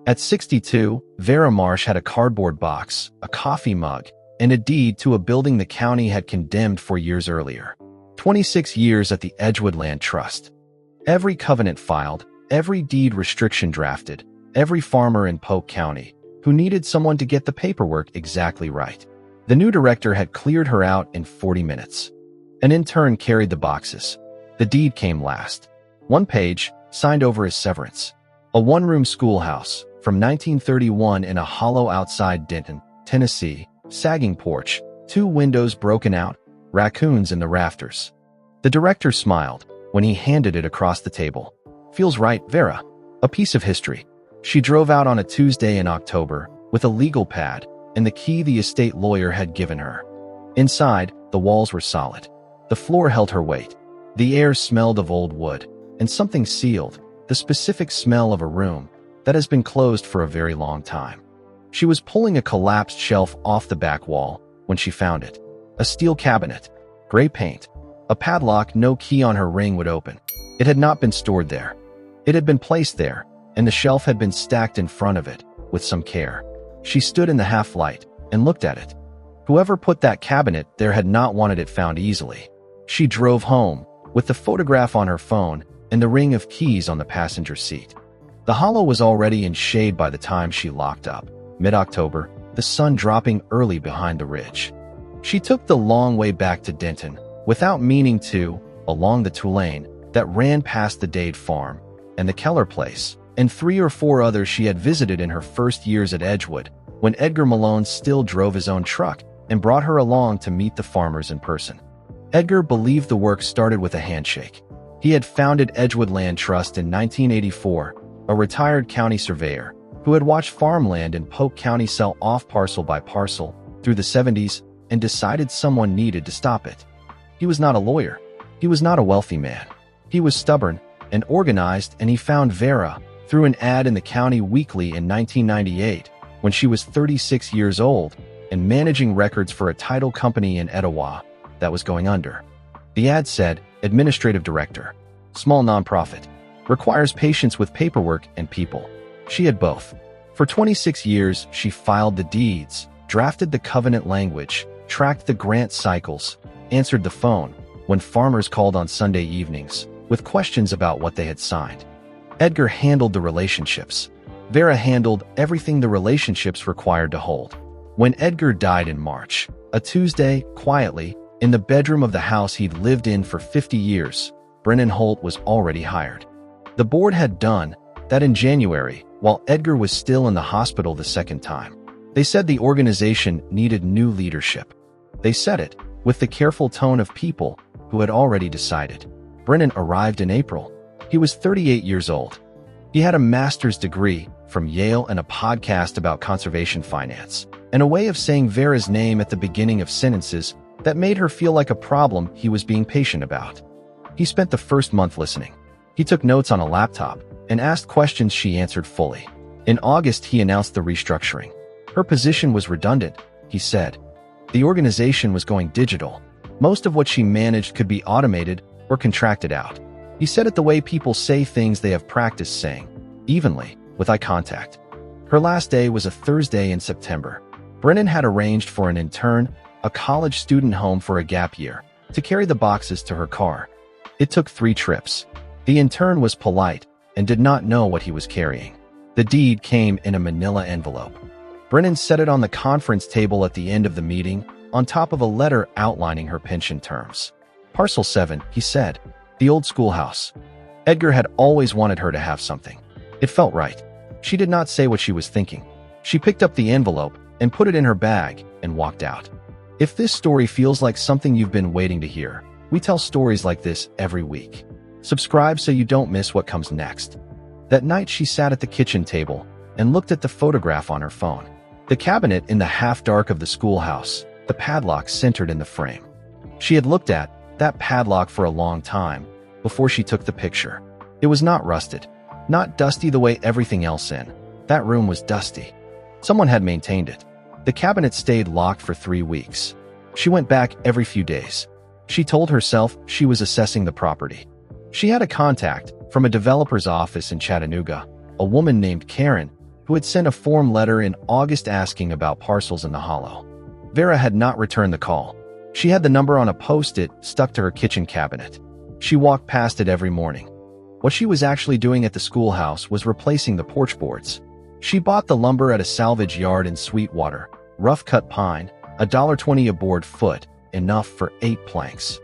At 62, Vera Marsh had a cardboard box, a coffee mug, and a deed to a building the county had condemned 4 years earlier. 26 years at the Edgewood Land Trust. Every covenant filed, every deed restriction drafted, every farmer in Polk County who needed someone to get the paperwork exactly right. The new director had cleared her out in 40 minutes. An intern carried the boxes. The deed came last. 1 page, signed over as severance. A one-room schoolhouse from 1931 in a hollow outside Denton, Tennessee, sagging porch, 2 windows broken out, raccoons in the rafters. The director smiled when he handed it across the table. Feels right, Vera. A piece of history. She drove out on a Tuesday in October with a legal pad and the key the estate lawyer had given her. Inside, the walls were solid. The floor held her weight. The air smelled of old wood and something sealed, the specific smell of a room that has been closed for a very long time. She was pulling a collapsed shelf off the back wall when she found it. A steel cabinet, gray paint, a padlock no key on her ring would open. It had not been stored there. It had been placed there, and the shelf had been stacked in front of it with some care. She stood in the half-light and looked at it. Whoever put that cabinet there had not wanted it found easily. She drove home with the photograph on her phone and the ring of keys on the passenger seat. The hollow was already in shade by the time she locked up. Mid-October, the sun dropping early behind the ridge. She took the long way back to Denton, without meaning to, along the Tulane that ran past the Dade farm and the Keller place, and 3 or 4 others she had visited in her first years at Edgewood, when Edgar Malone still drove his own truck and brought her along to meet the farmers in person. Edgar believed the work started with a handshake. He had founded Edgewood Land Trust in 1984, a retired county surveyor who had watched farmland in Polk County sell off parcel by parcel through the 70s and decided someone needed to stop it. He was not a lawyer. He was not a wealthy man. He was stubborn and organized, and he found Vera through an ad in the county weekly in 1998 when she was 36 years old and managing records for a title company in Etowah that was going under. The ad said, Administrative Director, small nonprofit, requires patience with paperwork and people. She had both. For 26 years, she filed the deeds, drafted the covenant language, tracked the grant cycles, answered the phone when farmers called on Sunday evenings with questions about what they had signed. Edgar handled the relationships. Vera handled everything the relationships required to hold. When Edgar died in March, a Tuesday, quietly, in the bedroom of the house he'd lived in for 50 years, Brennan Holt was already hired. The board had done that in January, while Edgar was still in the hospital the second time. They said the organization needed new leadership. They said it with the careful tone of people who had already decided. Brennan arrived in April. He was 38 years old. He had a master's degree from Yale and a podcast about conservation finance, and a way of saying Vera's name at the beginning of sentences that made her feel like a problem he was being patient about. He spent the first month listening. He took notes on a laptop and asked questions she answered fully. In August, he announced the restructuring. Her position was redundant, he said. The organization was going digital. Most of what she managed could be automated or contracted out. He said it the way people say things they have practiced saying, evenly, with eye contact. Her last day was a Thursday in September. Brennan had arranged for an intern, a college student home for a gap year, to carry the boxes to her car. It took 3 trips. The intern was polite and did not know what he was carrying. The deed came in a manila envelope. Brennan set it on the conference table at the end of the meeting, on top of a letter outlining her pension terms. Parcel 7, he said. The old schoolhouse. Edgar had always wanted her to have something. It felt right. She did not say what she was thinking. She picked up the envelope and put it in her bag and walked out. If this story feels like something you've been waiting to hear, we tell stories like this every week. Subscribe so you don't miss what comes next. That night she sat at the kitchen table and looked at the photograph on her phone. The cabinet in the half-dark of the schoolhouse, the padlock centered in the frame. She had looked at that padlock for a long time before she took the picture. It was not rusted, not dusty the way everything else in that room was dusty. Someone had maintained it. The cabinet stayed locked for 3 weeks. She went back every few days. She told herself she was assessing the property. She had a contact from a developer's office in Chattanooga, a woman named Karen, who had sent a form letter in August asking about parcels in the hollow. Vera had not returned the call. She had the number on a post-it stuck to her kitchen cabinet. She walked past it every morning. What she was actually doing at the schoolhouse was replacing the porch boards. She bought the lumber at a salvage yard in Sweetwater, rough-cut pine, $1.20 a board foot, enough for 8 planks.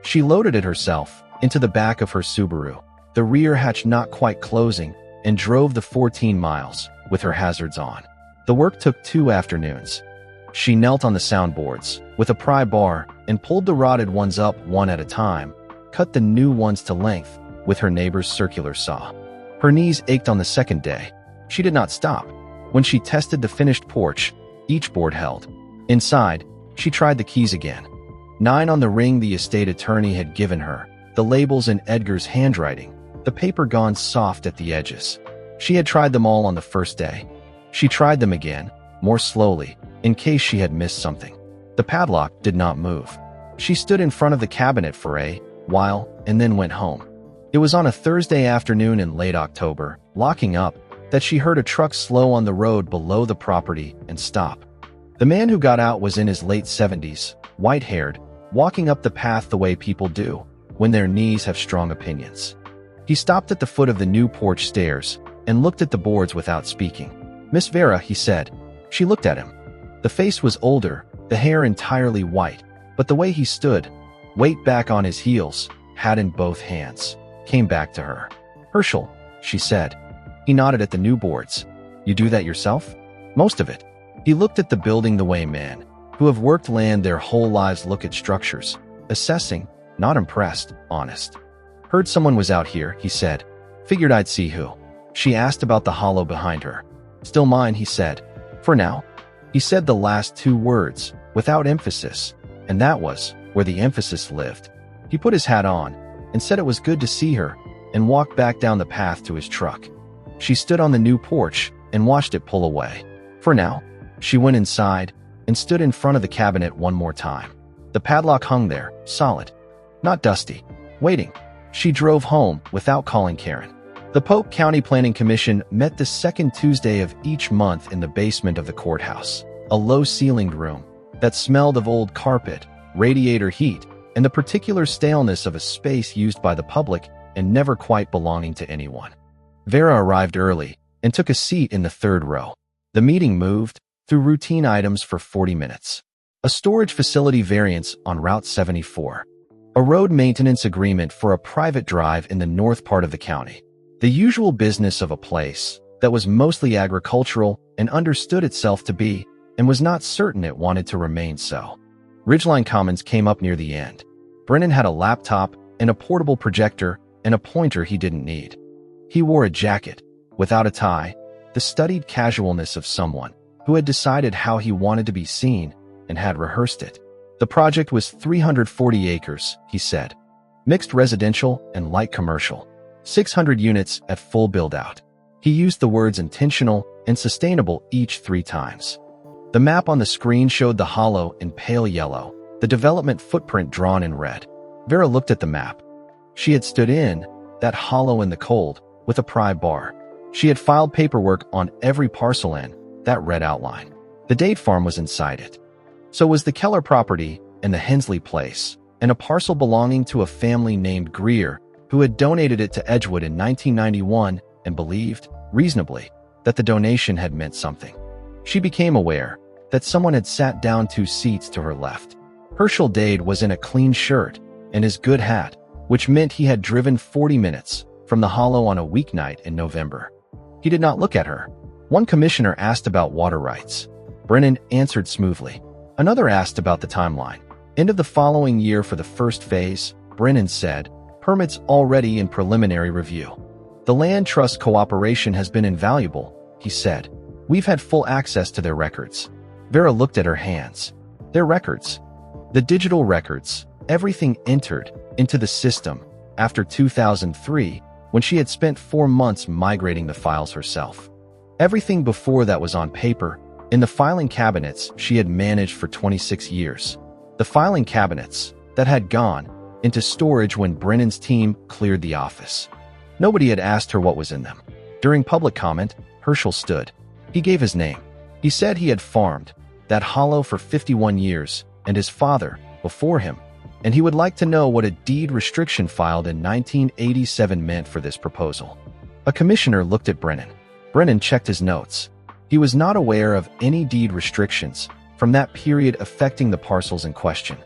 She loaded it herself into the back of her Subaru, the rear hatch not quite closing, and drove the 14 miles with her hazards on. The work took 2 afternoons. She knelt on the soundboards with a pry bar and pulled the rotted ones up one at a time, cut the new ones to length with her neighbor's circular saw. Her knees ached on the second day. She did not stop. When she tested the finished porch, each board held. Inside, she tried the keys again. 9 on the ring the estate attorney had given her, the labels in Edgar's handwriting, the paper gone soft at the edges. She had tried them all on the first day. She tried them again, more slowly, in case she had missed something. The padlock did not move. She stood in front of the cabinet for a while and then went home. It was on a Thursday afternoon in late October, locking up, that she heard a truck slow on the road below the property and stop. The man who got out was in his late 70s, white-haired, walking up the path the way people do when their knees have strong opinions. He stopped at the foot of the new porch stairs and looked at the boards without speaking. "Miss Vera," he said. She looked at him. The face was older, the hair entirely white, but the way he stood, weight back on his heels, hat in both hands, came back to her. "Herschel," she said. He nodded at the new boards. "You do that yourself?" "Most of it." He looked at the building the way men who have worked land their whole lives look at structures, assessing, not impressed, honest. "Heard someone was out here," he said. "Figured I'd see who." She asked about the hollow behind her. "Still mine," he said. "For now." He said the last 2 words, without emphasis, and that was where the emphasis lived. He put his hat on and said it was good to see her and walked back down the path to his truck. She stood on the new porch and watched it pull away. For now, she went inside and stood in front of the cabinet one more time. The padlock hung there, solid, not dusty, waiting. She drove home without calling Karen. The Polk County Planning Commission met the second Tuesday of each month in the basement of the courthouse, a low-ceilinged room that smelled of old carpet, radiator heat, and the particular staleness of a space used by the public and never quite belonging to anyone. Vera arrived early and took a seat in the 3rd row. The meeting moved through routine items for 40 minutes. A storage facility variance on Route 74. A road maintenance agreement for a private drive in the north part of the county. The usual business of a place that was mostly agricultural and understood itself to be, and was not certain it wanted to remain so. Ridgeline Commons came up near the end. Brennan had a laptop and a portable projector and a pointer he didn't need. He wore a jacket, without a tie, the studied casualness of someone who had decided how he wanted to be seen and had rehearsed it. The project was 340 acres, he said. Mixed residential and light commercial. 600 units at full build-out. He used the words intentional and sustainable each 3 times. The map on the screen showed the hollow in pale yellow, the development footprint drawn in red. Vera looked at the map. She had stood in that hollow in the cold with a pry bar. She had filed paperwork on every parcel in that red outline. The date farm was inside it. So was the Keller property and the Hensley place, and a parcel belonging to a family named Greer, who had donated it to Edgewood in 1991 and believed, reasonably, that the donation had meant something. She became aware that someone had sat down 2 seats to her left. Herschel Dade was in a clean shirt and his good hat, which meant he had driven 40 minutes from the hollow on a weeknight in November. He did not look at her. One commissioner asked about water rights. Brennan answered smoothly. Another asked about the timeline. End of the following year for the first phase, Brennan said. Permits already in preliminary review. The Land Trust cooperation has been invaluable, he said. We've had full access to their records. Vera looked at her hands. Their records. The digital records, everything entered into the system after 2003, when she had spent 4 months migrating the files herself. Everything before that was on paper, in the filing cabinets she had managed for 26 years. The filing cabinets that had gone into storage when Brennan's team cleared the office. Nobody had asked her what was in them. During public comment, Herschel stood. He gave his name. He said he had farmed that hollow for 51 years, and his father before him, and he would like to know what a deed restriction filed in 1987 meant for this proposal. A commissioner looked at Brennan. Brennan checked his notes. He was not aware of any deed restrictions from that period affecting the parcels in question.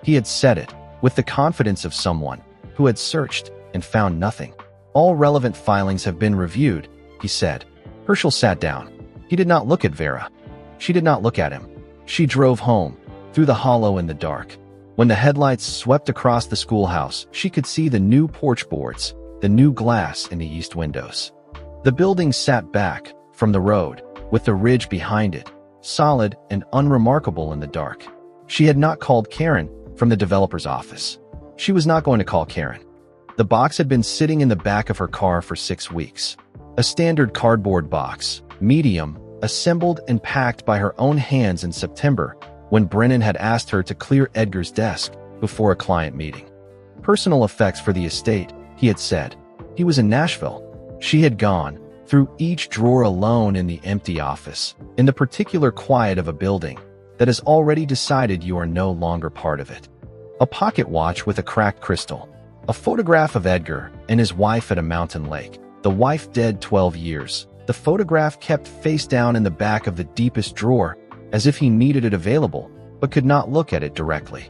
He had said it with the confidence of someone who had searched and found nothing. All relevant filings have been reviewed, he said. Herschel sat down. He did not look at Vera. She did not look at him. She drove home, through the hollow in the dark. When the headlights swept across the schoolhouse, she could see the new porch boards, the new glass in the east windows. The building sat back from the road, with the ridge behind it, solid and unremarkable in the dark. She had not called Karen from the developer's office. She was not going to call Karen. The box had been sitting in the back of her car for 6 weeks. A standard cardboard box, medium, assembled and packed by her own hands in September, when Brennan had asked her to clear Edgar's desk before a client meeting. Personal effects for the estate, he had said. He was in Nashville. She had gone through each drawer alone in the empty office, in the particular quiet of a building that has already decided you are no longer part of it. A pocket watch with a cracked crystal. A photograph of Edgar and his wife at a mountain lake. The wife dead 12 years. The photograph kept face down in the back of the deepest drawer, as if he needed it available, but could not look at it directly.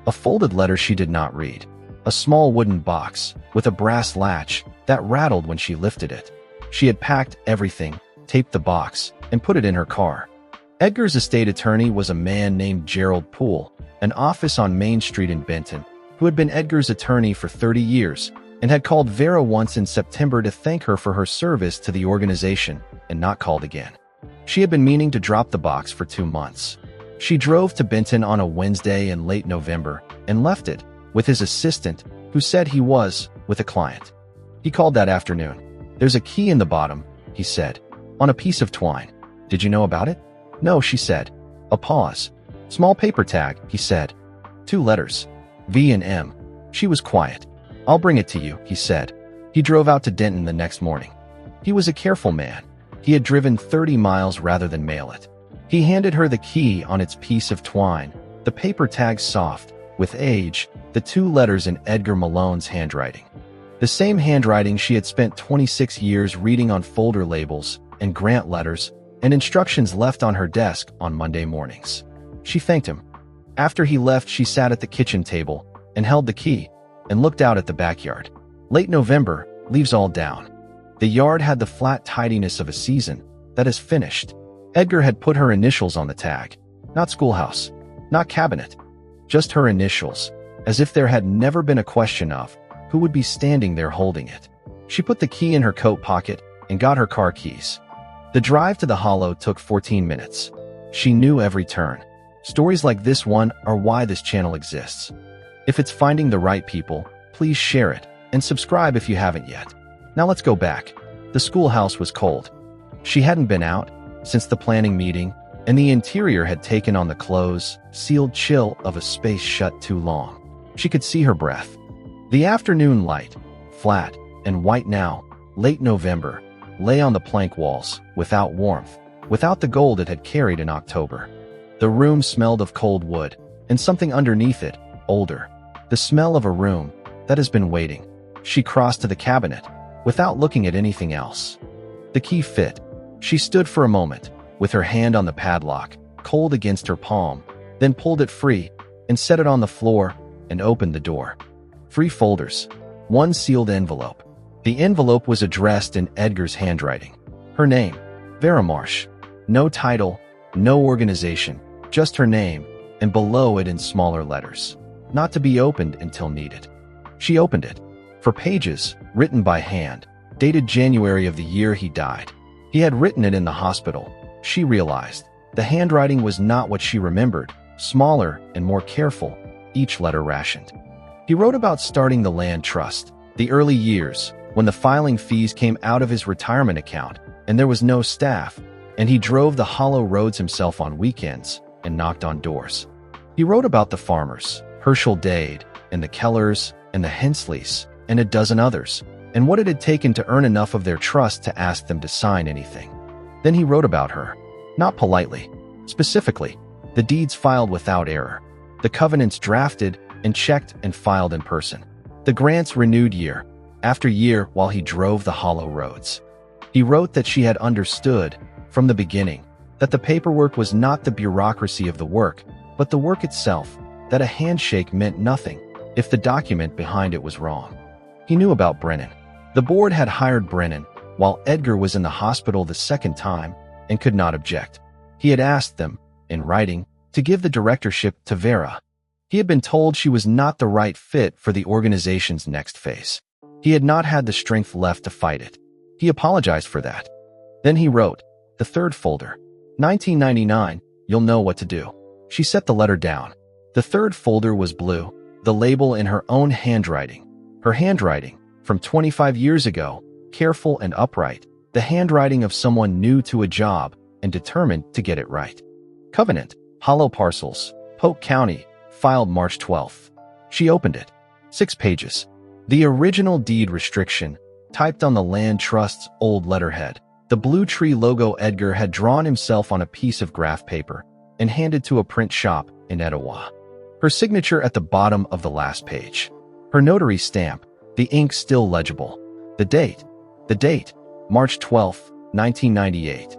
A folded letter she did not read. A small wooden box with a brass latch that rattled when she lifted it. She had packed everything, taped the box, and put it in her car. Edgar's estate attorney was a man named Gerald Poole, an office on Main Street in Benton, who had been Edgar's attorney for 30 years and had called Vera once in September to thank her for her service to the organization and not called again. She had been meaning to drop the box for 2 months. She drove to Benton on a Wednesday in late November and left it with his assistant, who said he was with a client. He called that afternoon. There's a key in the bottom, he said, on a piece of twine. Did you know about it? No, she said. A pause. Small paper tag, he said. 2 letters. V and M. She was quiet. I'll bring it to you, he said. He drove out to Denton the next morning. He was a careful man. He had driven 30 miles rather than mail it. He handed her the key on its piece of twine, the paper tag soft, with age, the 2 letters in Edgar Malone's handwriting. The same handwriting she had spent 26 years reading on folder labels and grant letters and instructions left on her desk on Monday mornings. She thanked him. After he left, she sat at the kitchen table and held the key and looked out at the backyard. Late November, leaves all down. The yard had the flat tidiness of a season that is finished. Edgar had put her initials on the tag. Not Schoolhouse, not Cabinet, just her initials, as if there had never been a question of who would be standing there holding it. She put the key in her coat pocket and got her car keys. The drive to the hollow took 14 minutes. She knew every turn. Stories like this one are why this channel exists. If it's finding the right people, please share it and subscribe if you haven't yet. Now let's go back. The schoolhouse was cold. She hadn't been out since the planning meeting, and the interior had taken on the close, sealed chill of a space shut too long. She could see her breath. The afternoon light, flat and white now, late November, lay on the plank walls, without warmth, without the gold it had carried in October. The room smelled of cold wood, and something underneath it, older. The smell of a room that has been waiting. She crossed to the cabinet, without looking at anything else. The key fit. She stood for a moment, with her hand on the padlock, cold against her palm, then pulled it free, and set it on the floor, and opened the door. 3 folders. 1 sealed envelope. The envelope was addressed in Edgar's handwriting. Her name, Vera Marsh. No title, no organization, just her name, and below it in smaller letters. Not to be opened until needed. She opened it. For pages, written by hand, dated January of the year he died. He had written it in the hospital. She realized the handwriting was not what she remembered, smaller and more careful, each letter rationed. He wrote about starting the land trust, the early years, when the filing fees came out of his retirement account, and there was no staff, and he drove the hollow roads himself on weekends and knocked on doors. He wrote about the farmers, Herschel Dade, and the Kellers, and the Hensleys, and a dozen others, and what it had taken to earn enough of their trust to ask them to sign anything. Then he wrote about her. Not politely. Specifically, the deeds filed without error. The covenants drafted and checked and filed in person. The grants renewed year after year while he drove the hollow roads. He wrote that she had understood, from the beginning, that the paperwork was not the bureaucracy of the work, but the work itself, that a handshake meant nothing if the document behind it was wrong. He knew about Brennan. The board had hired Brennan while Edgar was in the hospital the second time and could not object. He had asked them, in writing, to give the directorship to Vera. He had been told she was not the right fit for the organization's next phase. He had not had the strength left to fight it. He apologized for that. Then he wrote, the third folder, 1999, you'll know what to do. She set the letter down. The third folder was blue, the label in her own handwriting. Her handwriting, from 25 years ago, careful and upright, the handwriting of someone new to a job and determined to get it right. Covenant, Hollow Parcels, Polk County, filed March 12th. She opened it. 6 pages. The original deed restriction, typed on the land trust's old letterhead. The blue tree logo Edgar had drawn himself on a piece of graph paper and handed to a print shop in Etowah. Her signature at the bottom of the last page. Her notary stamp, the ink still legible. The date, March 12, 1998.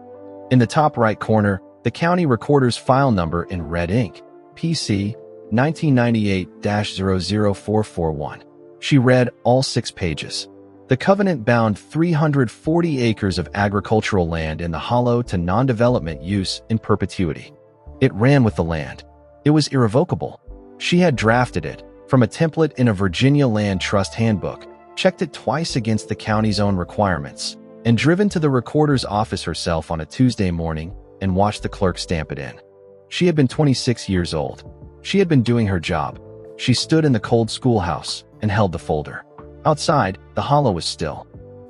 In the top right corner, the county recorder's file number in red ink, PC 1998-00441. She read all 6 pages. The covenant bound 340 acres of agricultural land in the hollow to non-development use in perpetuity. It ran with the land. It was irrevocable. She had drafted it from a template in a Virginia Land Trust handbook, checked it twice against the county's own requirements, and driven to the recorder's office herself on a Tuesday morning and watched the clerk stamp it in. She had been 26 years old. She had been doing her job. She stood in the cold schoolhouse and held the folder. Outside, the hollow was still.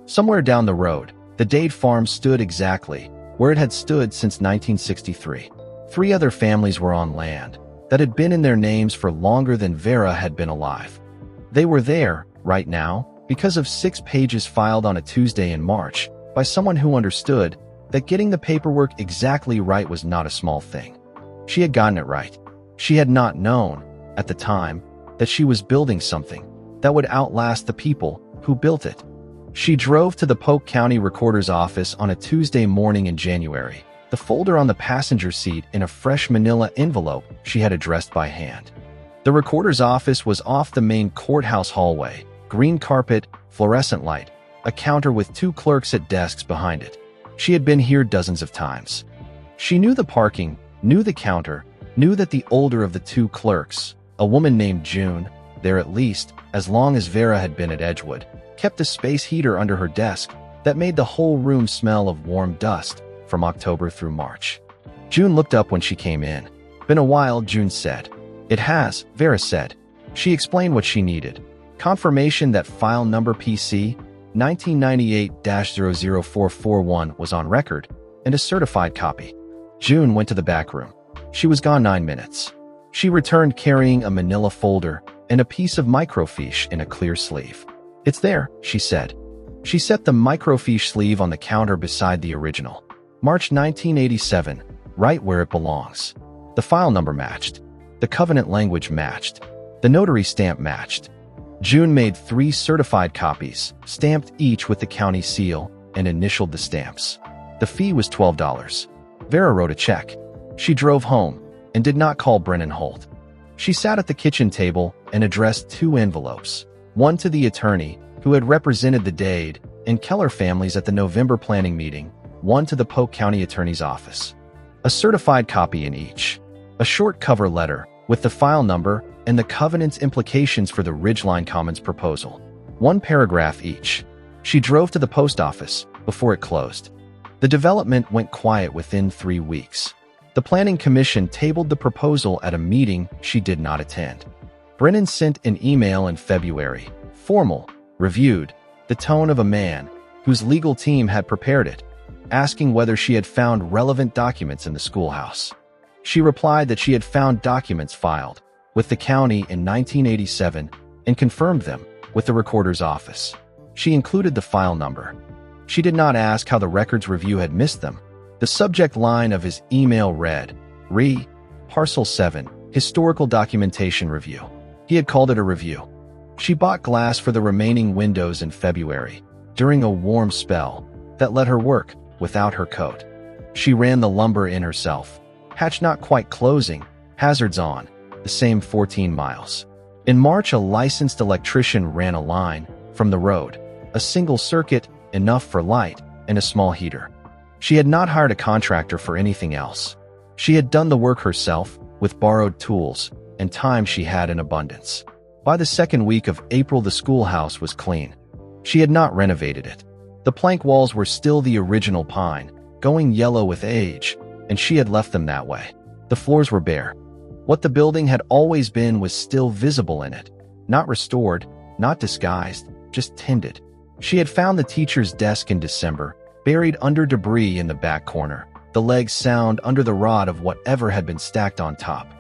Somewhere down the road, the Dade farm stood exactly where it had stood since 1963. 3 other families were on land that had been in their names for longer than Vera had been alive. They were there, right now, because of 6 pages filed on a Tuesday in March by someone who understood that getting the paperwork exactly right was not a small thing. She had gotten it right. She had not known, at the time, that she was building something that would outlast the people who built it. She drove to the Polk County Recorder's office on a Tuesday morning in January, the folder on the passenger seat in a fresh manila envelope she had addressed by hand. The recorder's office was off the main courthouse hallway, green carpet, fluorescent light, a counter with 2 clerks at desks behind it. She had been here dozens of times. She knew the parking, knew the counter, knew that the older of the 2 clerks, a woman named June, there at least, as long as Vera had been at Edgewood, kept a space heater under her desk that made the whole room smell of warm dust from October through March. June looked up when she came in. Been a while, June said. It has, Vera said. She explained what she needed. Confirmation that file number PC 1998-00441 was on record, and a certified copy. June went to the back room. She was gone 9 minutes. She returned carrying a manila folder and a piece of microfiche in a clear sleeve. It's there, she said. She set the microfiche sleeve on the counter beside the original. March 1987, right where it belongs. The file number matched. The covenant language matched. The notary stamp matched. June made 3 certified copies, stamped each with the county seal, and initialed the stamps. The fee was $12. Vera wrote a check. She drove home and did not call Brennan Holt. She sat at the kitchen table and addressed 2 envelopes, one to the attorney who had represented the Dade and Keller families at the November planning meeting, one to the Polk County Attorney's office. A certified copy in each. A short cover letter with the file number and the covenant's implications for the Ridgeline Commons proposal. 1 paragraph each. She drove to the post office before it closed. The development went quiet within 3 weeks. The Planning Commission tabled the proposal at a meeting she did not attend. Brennan sent an email in February, formal, reviewed, the tone of a man whose legal team had prepared it, asking whether she had found relevant documents in the schoolhouse. She replied that she had found documents filed with the county in 1987 and confirmed them with the recorder's office. She included the file number. She did not ask how the records review had missed them. The subject line of his email read, Parcel 7, Historical Documentation Review. He had called it a review. She bought glass for the remaining windows in February, during a warm spell that let her work without her coat. She ran the lumber in herself. Hatch not quite closing, hazards on, the same 14 miles. In March, a licensed electrician ran a line from the road, a single circuit, enough for light, and a small heater. She had not hired a contractor for anything else. She had done the work herself with borrowed tools and time she had in abundance. By the second week of April, the schoolhouse was clean. She had not renovated it. The plank walls were still the original pine, going yellow with age, and she had left them that way. The floors were bare. What the building had always been was still visible in it. Not restored, not disguised, just tended. She had found the teacher's desk in December, buried under debris in the back corner, the legs sound under the rod of whatever had been stacked on top.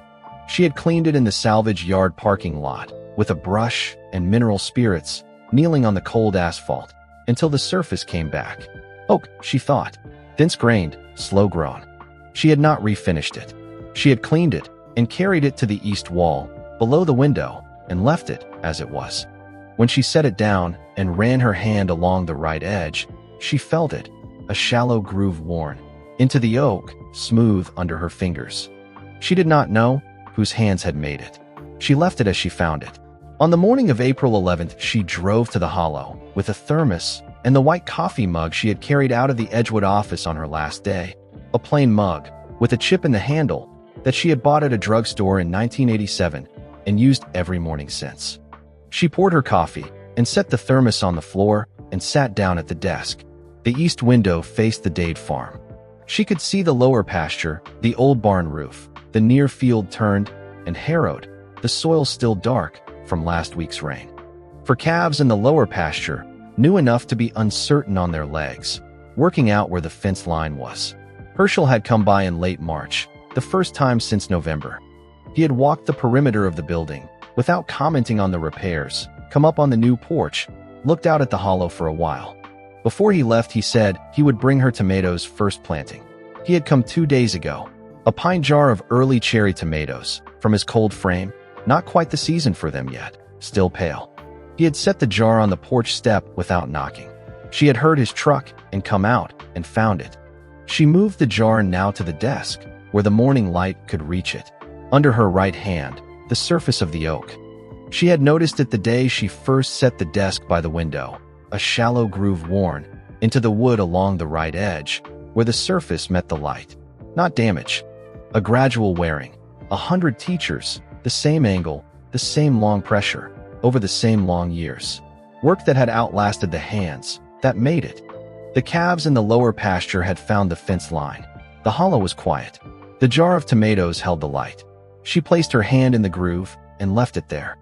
She had cleaned it in the salvage yard parking lot, with a brush and mineral spirits, kneeling on the cold asphalt, until the surface came back. Oak, she thought. Dense-grained, slow-grown. She had not refinished it. She had cleaned it and carried it to the east wall, below the window, and left it as it was. When she set it down and ran her hand along the right edge, she felt it, a shallow groove worn into the oak, smooth under her fingers. She did not know whose hands had made it. She left it as she found it. On the morning of April 11th, she drove to the hollow with a thermos and the white coffee mug she had carried out of the Edgewood office on her last day, a plain mug with a chip in the handle that she had bought at a drugstore in 1987 and used every morning since. She poured her coffee and set the thermos on the floor and sat down at the desk. The east window faced the Dade farm. She could see the lower pasture, the old barn roof, the near field turned and harrowed, the soil still dark from last week's rain. For calves in the lower pasture, knew enough to be uncertain on their legs, working out where the fence line was. Herschel had come by in late March, the first time since November. He had walked the perimeter of the building, without commenting on the repairs, come up on the new porch, looked out at the hollow for a while. Before he left, he said he would bring her tomatoes first planting. He had come 2 days ago, a pint jar of early cherry tomatoes, from his cold frame, not quite the season for them yet, still pale. He had set the jar on the porch step without knocking. She had heard his truck and come out and found it. She moved the jar now to the desk, where the morning light could reach it. Under her right hand, the surface of the oak. She had noticed it the day she first set the desk by the window, a shallow groove worn into the wood along the right edge, where the surface met the light. Not damage. A gradual wearing. 100 teachers, the same angle, the same long pressure, over the same long years. Work that had outlasted the hands that made it. The calves in the lower pasture had found the fence line. The hollow was quiet. The jar of tomatoes held the light. She placed her hand in the groove and left it there.